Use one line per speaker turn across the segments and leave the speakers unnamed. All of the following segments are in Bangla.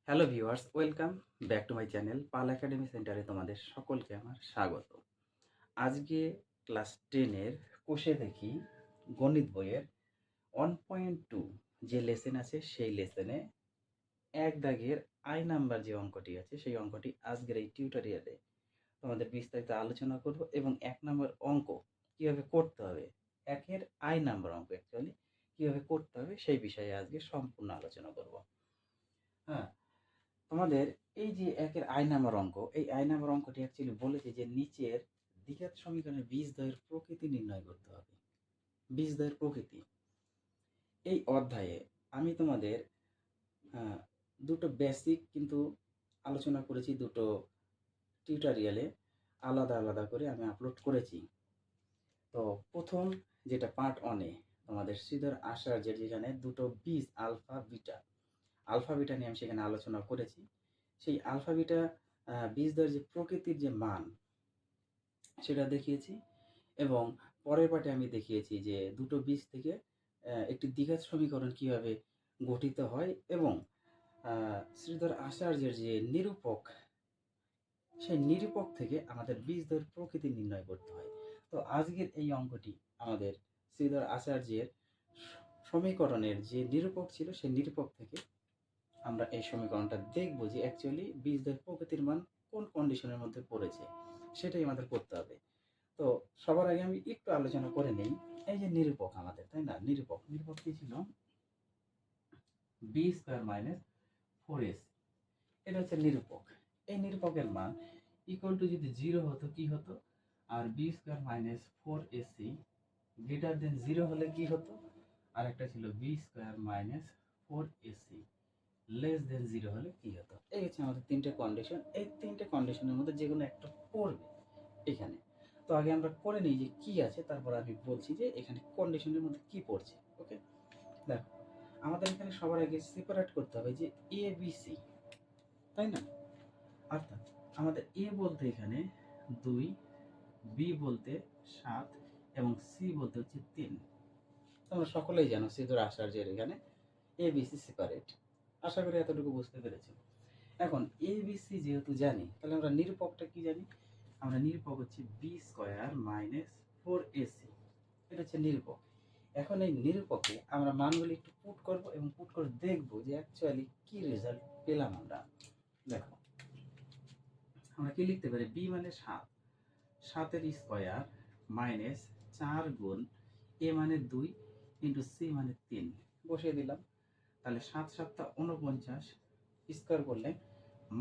Hello viewers, welcome back to my channel Pal academy সেন্টারে তোমাদের সকলকে আমার স্বাগত। আজকে ক্লাস 10 এর কোষে দেখি গণিত বইয়ের 1.2 যে লেসন আছে সেই লেসনে এক দাগের আই নাম্বার যে অঙ্কটি আছে সেই অঙ্কটি আজকের এই টিউটোরিয়ালে তোমাদের বিস্তারিত আলোচনা করব এবং 1 নম্বর অঙ্ক কিভাবে করতে হবে, একের আই নাম্বার অঙ্ক অ্যাকচুয়ালি কিভাবে করতে হবে সেই বিষয়ে আজকে সম্পূর্ণ আলোচনা করব। হ্যাঁ, তোমাদের এই যে একের আই নাম্বার অঙ্ক, এই আই নাম্বার অঙ্কটি অ্যাকচুয়ালি বলেছে যে নিচের দ্বিঘাত সমীকরণের বীজদ্বয়ের প্রকৃতি নির্ণয় করতে হবে। বীজদ্বয়ের প্রকৃতি এই অধ্যায়ে আমি তোমাদের দুটো বেসিক কিন্তু আলোচনা করেছি, দুটো টিউটোরিয়ালে আলাদা আলাদা করে আমি আপলোড করেছি। তো প্রথম যেটা পার্ট 1 এ তোমাদের শ্রীধর আচার্যের যেখানে দুটো বীজ আলফা বিটা নিয়ে আমি সেখানে আলোচনা করেছি। সেই আলফা বিটা বীজদ্বয়ের যে প্রকৃতির যে মান সেটা দেখিয়েছি এবং পরের পার্টে আমি দেখিয়েছি যে দুটো বীজ থেকে একটি দ্বিঘাত সমীকরণ কিভাবে গঠিত হয় এবং শ্রীধর আচার্যের যে নিরূপক, সেই নিরূপক থেকে আমাদের বীজদ্বয়ের প্রকৃতি নির্ণয় করতে হয়। তো আজকের এই অঙ্কটি আমাদের শ্রীধর আচার্যের সমীকরণের যে নিরূপক ছিল সেই নিরূপক থেকে আমরা এই সমীকরণটা দেখব যে অ্যাকচুয়ালি বীজদ্বয়ের প্রকৃতির মান কোন কন্ডিশনের মধ্যে পড়েছে সেটাই আমাদের করতে হবে। তো সবার আগে আমি একটু আলোচনা করে নেই। এই যে নিরূপক আমাদের, তাই না, নিরূপক কি ছিল? বি স্কোয়ার মাইনাস 4ac, এটা হচ্ছে নিরূপক। এই নিরূপকের মান ইকুয়াল টু যদি 0 হতো কি হতো, আর b square minus 4ac greater than 0 হলে কি হতো, আর একটা ছিল b square minus 4ac less than 0 হলে কি হতো। এই হচ্ছে আমাদের তিনটে কন্ডিশন। এই তিনটে কন্ডিশনের মধ্যে যে কোনো একটা পড়বে এখানে। তো আগে আমরা করে নিই যে কি আছে, তারপর আমি বলছি যে এখানে কন্ডিশনের মধ্যে কি পড়ছে। ওকে, দেখো আমাদের এখানে সবার আগে সেপারেট করতে হবে যে এ বি সি, তাই না? অর্থাৎ আমাদের এ বলতে এখানে 2, বি বলতে 7 এবং সি বলতে হচ্ছে 3। তোমরা সকলেই জানো শ্রীধর আচার্যের এখানে এ বি সি সেপারেট। আশা করি এতটুকু বুঝতে পেরেছো। এখন এ বি সি যেহেতু জানি, তাহলে আমরা নিরূপকটা কি জানি? আমরা নিরূপক হচ্ছে বি স্কোয়ার মাইনাস 4ac, এটা হচ্ছে নিরূপক। এখন এই নিরূপকে আমরা মানগুলি একটু পুট করব এবং পুট করে দেখব যে অ্যাকচুয়ালি কি রেজাল্ট পেলাম আমরা। দেখো আমরা কি লিখতে পারি, বি মানে 7, 7 স্কোয়ার মাইনাস 4 গুণ এ মানে 2 ইন্টু সি মানে 3 বসিয়ে দিলাম। তাহলে 7 7 49 স্কোয়ার করলে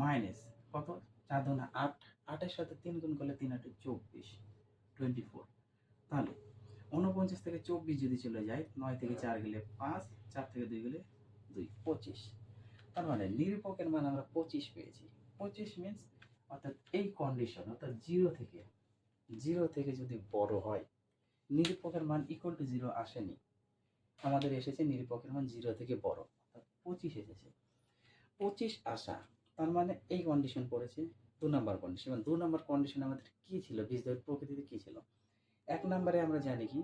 মাইনাস কত, 4 2 8, 8-এর সাথে 3 গুণ করলে 3 8 24, 24। তাহলে 49 থেকে 24 যদি চলে যায়, 9 থেকে 4 গেলে 5, 4 থেকে 2 গেলে 2, 25। তার মানে নিরূপকের মান আমরা 25 পেয়েছি। 25 মিনস অর্থাৎ এই কন্ডিশন, অর্থাৎ 0 থেকে যদি বড় হয়, নিরূপকের মান ইকুয়াল টু 0 আসেনি, আমাদের এসেছে নিরূপকের মান 0 থেকে বড়, অর্থাৎ 25 এসেছে। 25 আসা, তার মানে এই কন্ডিশন পড়েছে 2 নম্বর কন্ডিশন। 2 নম্বর কন্ডিশন আমাদের কি ছিল, বীজদ্বয়ের প্রকৃতিতে কি ছিল? 1 নম্বরে আমরা জানি কি,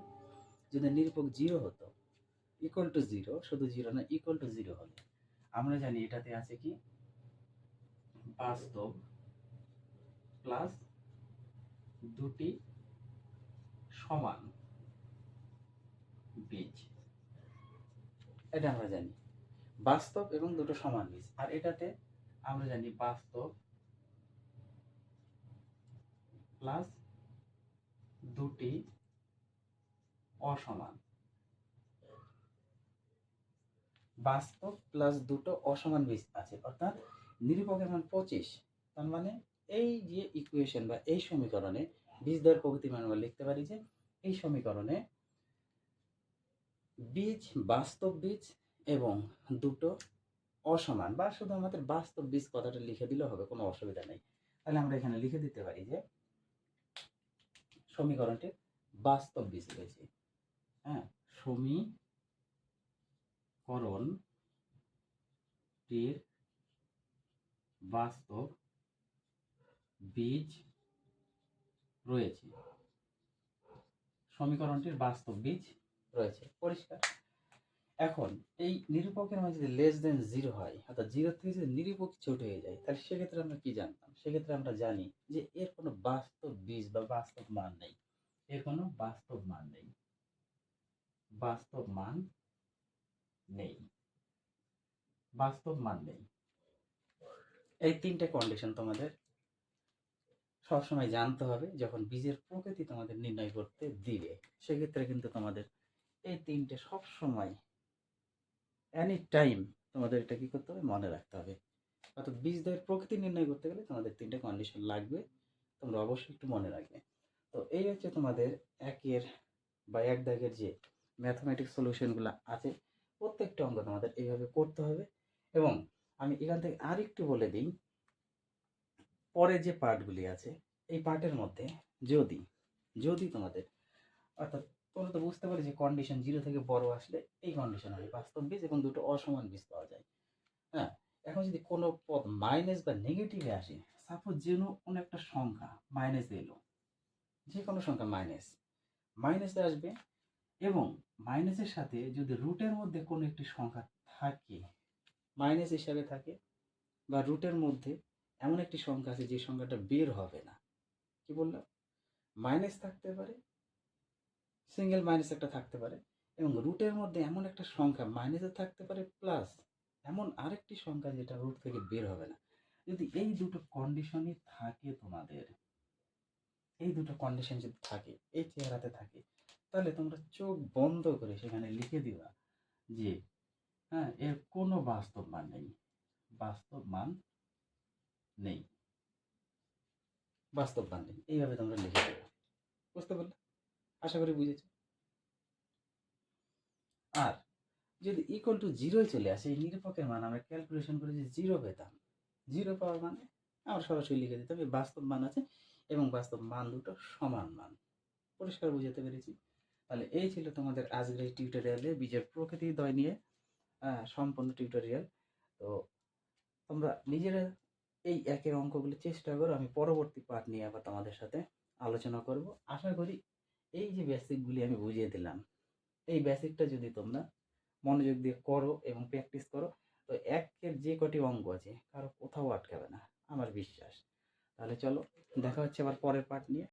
যদি নিরূপক 0 হতো, ইকুয়াল টু 0, শুধু 0 না, ইকুয়াল টু 0 হলে আমরা জানি এটাতে আছে কি, বাস্তব প্লাস দুটি সমান বীজ, এটা আমরা জানি, বাস্তব এবং দুটো সমান বীজ। আর এটাতে আমরা জানি বাস্তব প্লাস দুটি অসমান, বাস্তব প্লাস দুটো অসমান বীজ আছে। অর্থাৎ নিরূপকের মান 25, তার মানে এই যে ইকুয়েশন বা এই সমীকরণে বীজদ্বয়ের প্রকৃতির মান আমরা লিখতে পারি যে এই সমীকরণে বীজ বাস্তব বীজ এবং দুটো অসমান, বা শুধু আমাদের বাস্তব বীজ কথাটা লিখে দিলেও হবে, কোনো অসুবিধা নেই। তাহলে আমরা এখানে লিখে দিতে পারি যে সমীকরণটি বাস্তব বীজ রয়েছে। হ্যাঁ, সমীকরণটির বাস্তব বীজ রয়েছে, সমীকরণটির বাস্তব বীজ রয়েছে। পরিষ্কার? এখন এই নিরূপকের মাঝে যদি লেস দেন 0 হয়, অর্থাৎ 0 থেকে যদি নিরূপক ছোট হয়ে যায়, তাহলে সেক্ষেত্রে আমরা কি জানতাম? সেক্ষেত্রে আমরা জানি যে এর কোনো বাস্তব বীজ বা বাস্তব মান নেই। এর কোনো বাস্তব মান নেই। বাস্তব মান নেই। বাস্তব মান নেই। এই 3টে কন্ডিশন তোমাদের সবসময় জানতে হবে যখন বীজের প্রকৃতি তোমাদের নির্ণয় করতে দিবে। সেক্ষেত্রে কিন্তু তোমাদের এই 3টে সবসময় এনি টাইম তোমাদের এটা কি করতে হবে? মনে রাখতে হবে। অর্থাৎ বীজদ্বয়ের প্রকৃতি নির্ণয় করতে গেলে তোমাদের 3টে কন্ডিশন লাগবে। তোমরা অবশ্যই একটু মনে রাখবে। তো এই হচ্ছে তোমাদের একের বা এক দাগের যে ম্যাথমেটিক্স সলিউশনগুলো আছে, প্রত্যেকটা অঙ্ক তোমাদের এইভাবে করতে হবে। এবং আমি এখান থেকে আরেকটু বলে দিই, পরে যে পার্টগুলি আছে এই পার্টের মধ্যে যদি যদি তোমাদের অর্থাৎ তোমরা তো বুঝতে পারি যে কন্ডিশন 0 থেকে বড় আসলে এই কন্ডিশন হয় বাস্তব বীজ এবং দুটো অসমান বীজ পাওয়া যায়। হ্যাঁ, এখন যদি কোনো পদ মাইনাস বা নেগেটিভে আসে, সাপোজ কোনো একটা সংখ্যা মাইনাসে এলো, যে কোনো সংখ্যা মাইনাসে আসবে এবং মাইনাসের সাথে যদি রুটের মধ্যে কোনো একটি সংখ্যা থাকে, মাইনাস হিসাবে থাকে, বা রুটের মধ্যে এমন একটি সংখ্যা আছে যে সংখ্যাটা বের হবে না, কি বললাম? মাইনাস থাকতে পারে, সিঙ্গেল মাইনাস একটা থাকতে পারে, এবং রুটের মধ্যে এমন একটা সংখ্যা মাইনাসে থাকতে পারে প্লাস এমন আরেকটি সংখ্যা যেটা রুট থেকে বের হবে না। যদি এই দুটো কন্ডিশনই থাকে তোমাদের, এই দুটো কন্ডিশন যদি থাকে, এই চেহারাতে থাকে, তাহলে তোমরা চোখ বন্ধ করে সেখানে লিখে দিবা যে হ্যাঁ, এর কোনো বাস্তব মান নেই। বাস্তব মান নেই। বাস্তব মান নেই, এইভাবে তোমরা লিখে দেবে। বুঝতে পারলে? আশা করি বুঝেছো। আর যদি ইকুয়াল টু 0 চলে আসে, এই নিরূপকের মান আমরা ক্যালকুলেশন করে যে 0 পেতাম, 0 পাওয়ার মানে আমরা সরাসরি লিখে দিতে হবে বাস্তব মান আছে এবং বাস্তব মান দুটো সমান মান। পরিষ্কার বুঝাতে পেরেছি? তাহলে এই ছিল তোমাদের আজকের এই টিউটোরিয়ালে বীজের প্রকৃতি দ্বয় নিয়ে সম্পূর্ণ টিউটোরিয়াল। তো তোমরা নিজেরা এই একের অঙ্কগুলো চেষ্টা করো। আমি পরবর্তী পার্ট নিয়ে আবার তোমাদের সাথে আলোচনা করব। আশা করি এই যে বেসিকগুলি আমি বুঝিয়ে দিলাম, এই বেসিকটা যদি তোমরা মনোযোগ দিয়ে করো এবং প্র্যাকটিস করো, তো একের যে কটি অঙ্ক আছে কারো কোথাও আটকাবে না, আমার বিশ্বাস। তাহলে চলো, দেখা হচ্ছে আবার পরের পার্ট নিয়ে।